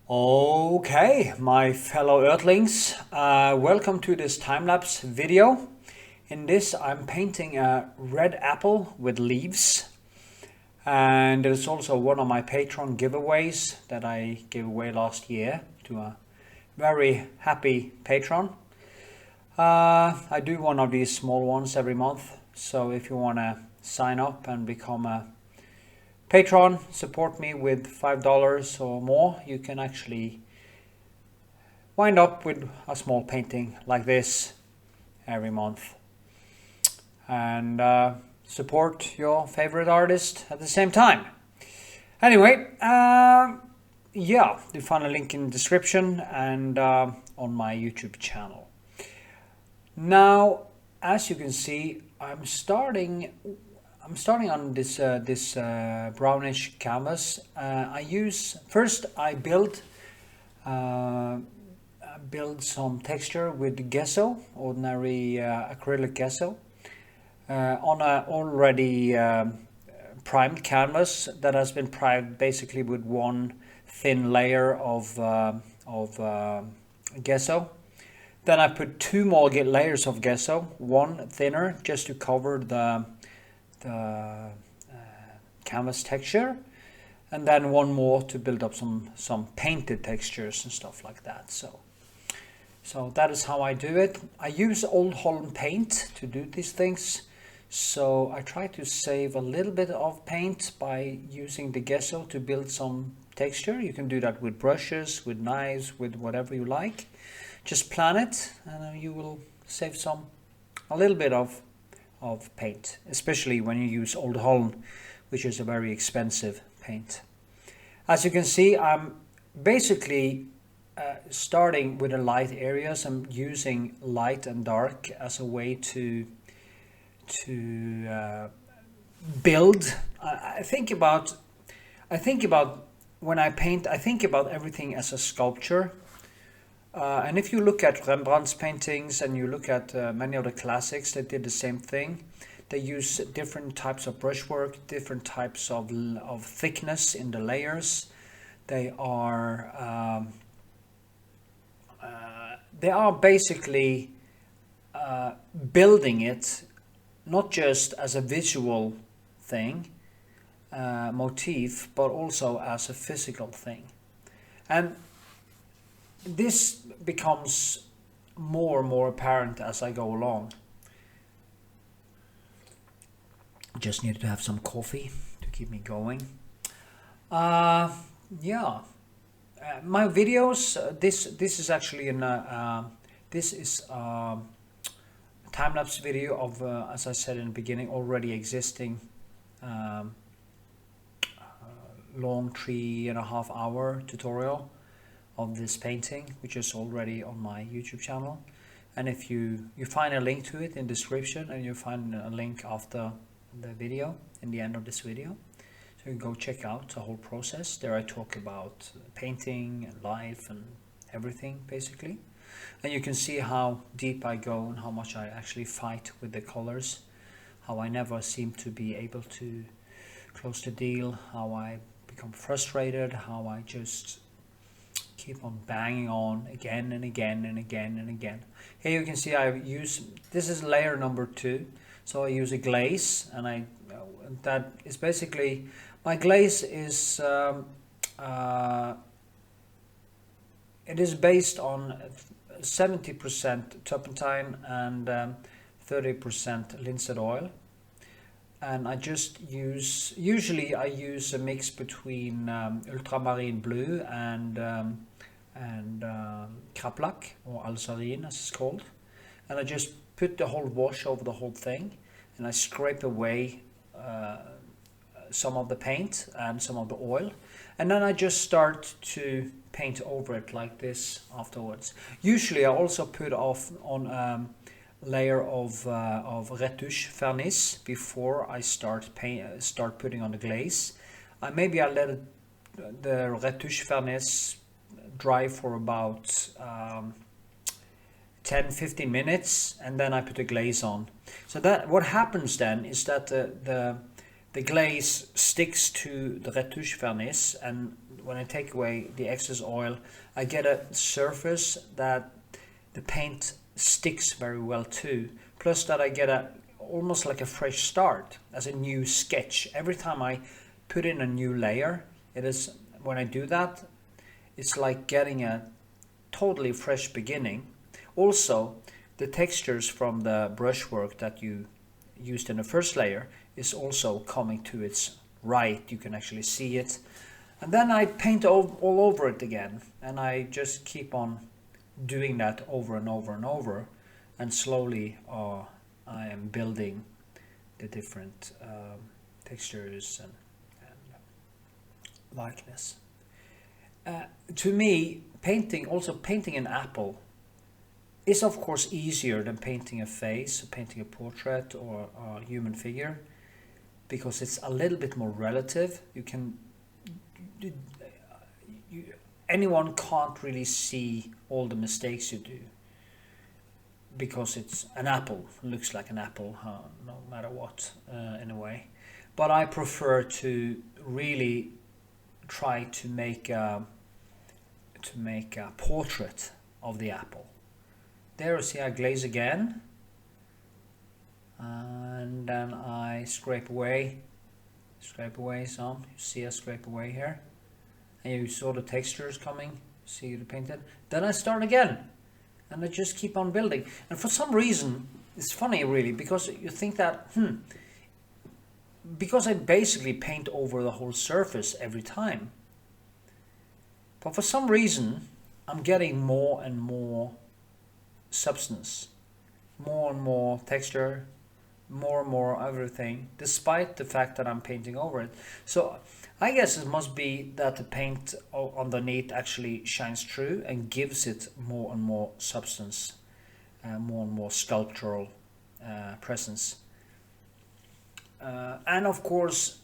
Okay, my fellow Earthlings, welcome to this time-lapse video. In this I'm painting a red apple with leaves, and it's also one of my Patreon giveaways that I gave away last year to a very happy patron. I do one of these small ones every month, so if you want to sign up and become a patron, support me with $5 or more, you can actually wind up with a small painting like this every month and support your favorite artist at the same time. Anyway, yeah, you'll find a link in the description and on my YouTube channel. Now, as you can see, I'm starting on this brownish canvas. I build some texture with gesso, ordinary acrylic gesso, on a already primed canvas that has been primed basically with one thin layer of gesso. Then I put two more layers of gesso, one thinner just to cover the canvas texture, and then one more to build up some painted textures and stuff like that. So that is how I do it. I use Old Holland paint to do these things, so I try to save a little bit of paint by using the gesso to build some texture. You can do that with brushes, with knives, with whatever you like. Just plan it and you will save a little bit of paint, especially when you use Old Holland, which is a very expensive paint. As you can see, I'm basically starting with the light areas. I'm using light and dark as a way to build. I think about when I paint, I think about everything as a sculpture. And if you look at Rembrandt's paintings and you look at many of the classics, they did the same thing. They use different types of brushwork, different types of thickness in the layers. They are basically building it not just as a visual thing, motif, but also as a physical thing. And this becomes more and more apparent as I go along. Just needed to have some coffee to keep me going. Yeah, my videos. This is actually this is a time-lapse video of, as I said in the beginning, already existing long 3.5 hour tutorial of this painting, which is already on my YouTube channel. And if you find a link to it in the description, and you find a link after the video in the end of this video, so you can go check out the whole process. There I talk about painting and life and everything basically, and you can see how deep I go and how much I actually fight with the colors, how I never seem to be able to close the deal, how I become frustrated, how I just keep on banging on again and again and again and again. Here you can see this is layer number 2, so I use a glaze, and that is basically, my glaze is it is based on 70% turpentine and 30% linseed oil, and I just usually I use a mix between ultramarine blue and kraplak, or alzarine as it's called, and I just put the whole wash over the whole thing, and I scrape away some of the paint and some of the oil, and then I just start to paint over it like this afterwards. Usually I also put on layer of retouche vernis before I start putting on the glaze. Maybe I let the retouche vernis dry for about 10-15 minutes, and then I put the glaze on. So that what happens then is that the glaze sticks to the retouche vernis, and when I take away the excess oil, I get a surface that the paint sticks very well to. Plus that I get a almost like a fresh start as a new sketch. Every time I put in a new layer, it is, when I do that, it's like getting a totally fresh beginning. Also, the textures from the brushwork that you used in the first layer is also coming to its right. You can actually see it. And then I paint all over it again, and I just keep on doing that over and over and over, and slowly I am building the different textures and likeness. To me, painting an apple is of course easier than painting a face, painting a portrait or a human figure, because it's a little bit more relative. Anyone can't really see all the mistakes you do, because it's an apple, looks like an apple, no matter what, in a way. But I prefer to really try to make a portrait of the apple. There you see I glaze again, and then I scrape away some. You see I scrape away here, and you saw the textures coming, see the painted. Then I start again, and I just keep on building. And for some reason, it's funny really, because you think that because I basically paint over the whole surface every time, but for some reason I'm getting more and more substance, more and more texture, more and more everything, despite the fact that I'm painting over it. So I guess it must be that the paint underneath actually shines through and gives it more and more substance, more and more sculptural presence. And of course,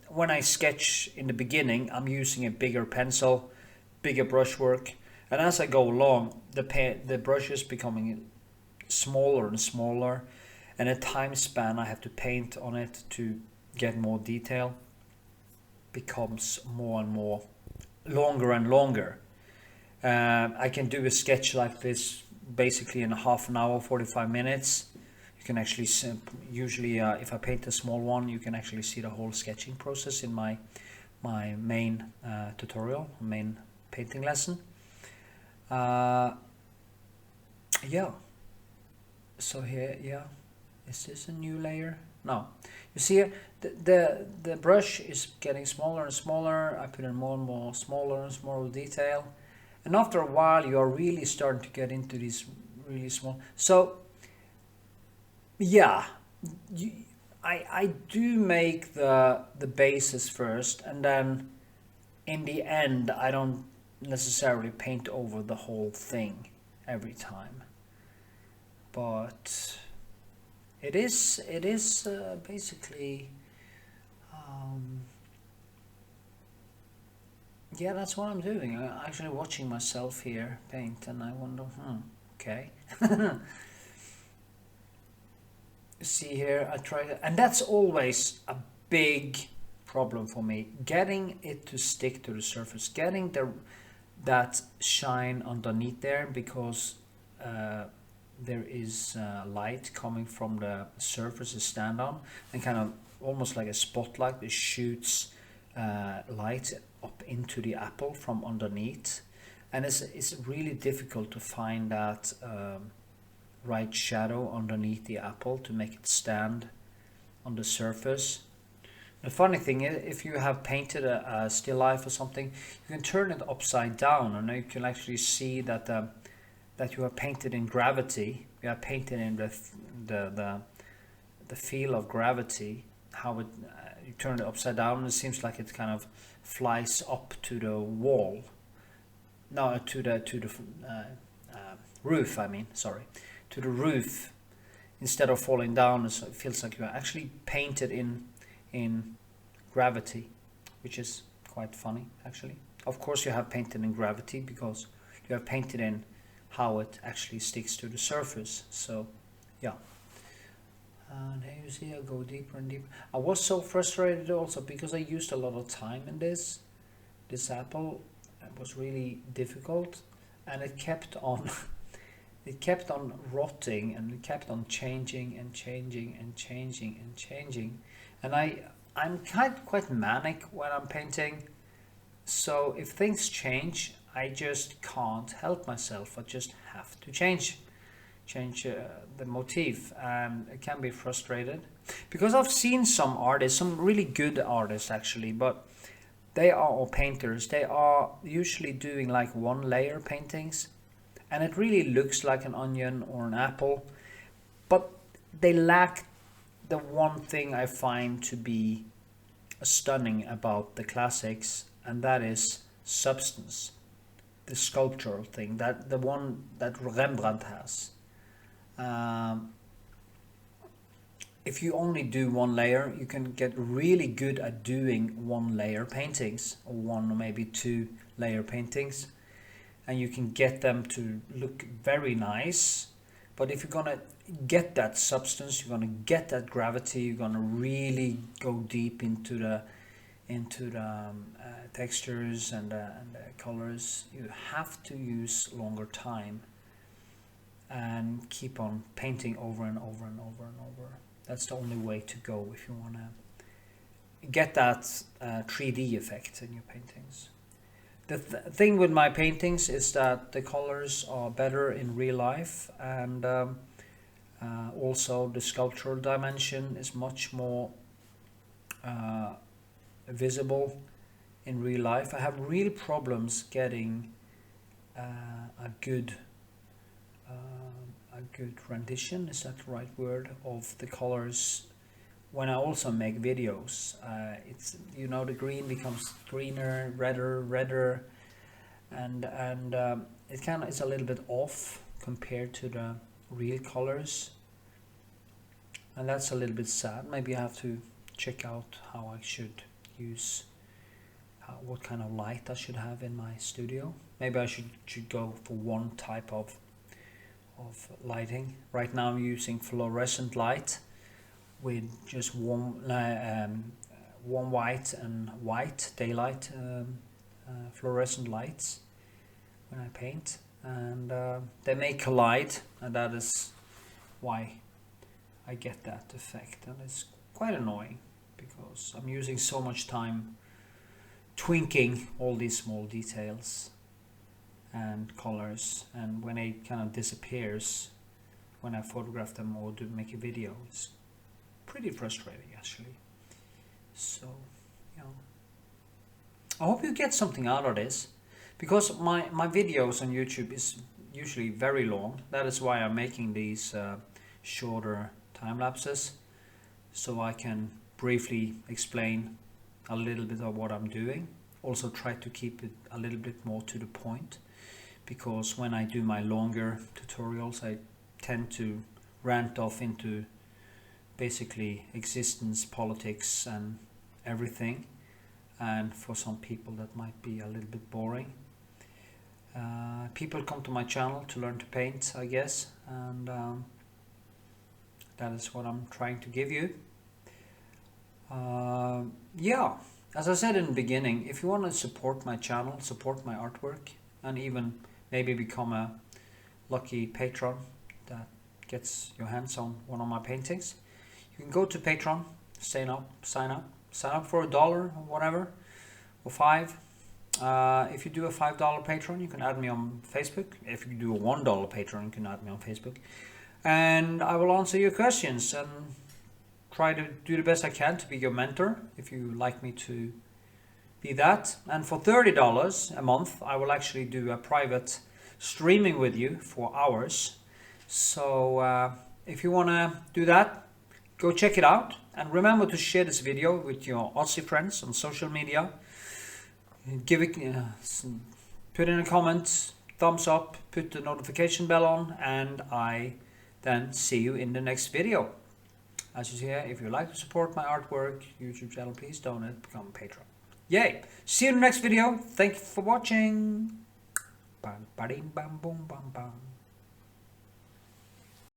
when I sketch in the beginning, I'm using a bigger pencil, bigger brushwork, and as I go along, the brush is becoming smaller and smaller, and a time span I have to paint on it to get more detail becomes more and more longer and longer. I can do a sketch like this basically in half an hour, 45 minutes. You can actually usually if I paint a small one, you can actually see the whole sketching process in my main tutorial, main painting lesson. Yeah, so here, yeah, is this a new layer? No, you see here the brush is getting smaller and smaller. I put in more and more smaller and smaller detail, and after a while you are really starting to get into these really small. So yeah, I do make the bases first, and then in the end I don't necessarily paint over the whole thing every time, but it is basically yeah, that's what I'm doing. I'm actually watching myself here paint, and I wonder, okay. See here, I try to, and that's always a big problem for me, getting it to stick to the surface, getting that shine underneath there, because there is light coming from the surface you stand on, and kind of almost like a spotlight that shoots light up into the apple from underneath, and it's really difficult to find that right shadow underneath the apple to make it stand on the surface. The funny thing is, if you have painted a still life or something, you can turn it upside down, and you can actually see that that you have painted in gravity. You have painted in the feel of gravity. How it you turn it upside down, and it seems like it kind of flies up to the wall. No, to the roof. I mean, sorry, to the roof, instead of falling down. So it feels like you are actually painted in gravity, which is quite funny actually. Of course you have painted in gravity because you have painted in how it actually sticks to the surface. So yeah, and here you see I go deeper and deeper. I was so frustrated also because I used a lot of time in this this apple was really difficult, and it kept on it kept on rotting, and it kept on changing and changing and changing and changing. And I'm quite manic when I'm painting, so if things change, I just can't help myself. I just have to change the motif, and it can be frustrated because I've seen some artists, some really good artists actually, but they are, or painters, they are usually doing like one layer paintings, and it really looks like an onion or an apple, but they lack the one thing I find to be stunning about the classics, and that is substance, the sculptural thing, that the one that Rembrandt has. If you only do one layer, you can get really good at doing one layer paintings, or one or maybe two layer paintings, and you can get them to look very nice. But if you're gonna get that substance, you're gonna get that gravity, you're gonna really go deep into the textures and the colors, you have to use longer time and keep on painting over and over and over and over. That's the only way to go if you want to get that 3D effect in your paintings. The thing with my paintings is that the colors are better in real life, and also the sculptural dimension is much more visible in real life. I have real problems getting a good rendition, is that the right word, of the colors when I also make videos. It's, you know, the green becomes greener, redder, and it kind of is a little bit off compared to the real colors, and that's a little bit sad. Maybe I have to check out how I should use what kind of light I should have in my studio. Maybe I should go for one type of lighting. Right now I'm using fluorescent light with just warm white and white daylight fluorescent lights when I paint, and they may collide, and that is why I get that effect, and it's quite annoying because I'm using so much time twinking all these small details and colors, and when it kind of disappears when I photograph them or make a video, it's pretty frustrating actually. So, you know, I hope you get something out of this, because my videos on YouTube is usually very long. That is why I'm making these shorter time lapses, so I can briefly explain a little bit of what I'm doing. Also try to keep it a little bit more to the point, because when I do my longer tutorials I tend to rant off into basically existence, politics and everything, and for some people that might be a little bit boring. People come to my channel to learn to paint, I guess, and that is what I'm trying to give you. Yeah, as I said in the beginning, if you want to support my channel, support my artwork, and even maybe become a lucky patron that gets your hands on one of my paintings, you can go to Patreon, sign up for $1 or whatever, or $5. If you do a $5 Patreon, you can add me on Facebook. If you do a $1 Patreon, you can add me on Facebook, and I will answer your questions and try to do the best I can to be your mentor if you like me to be that. And for $30 a month, I will actually do a private streaming with you for hours. So if you want to do that, go check it out, and remember to share this video with your Aussie friends on social media. Give it, put in a comment, thumbs up, put the notification bell on, and I then see you in the next video. As you see here, if you like to support my artwork, YouTube channel, please donate, become a patron. Yay! See you in the next video. Thank you for watching. Bam, ba-ding, bam, boom, bam, bam.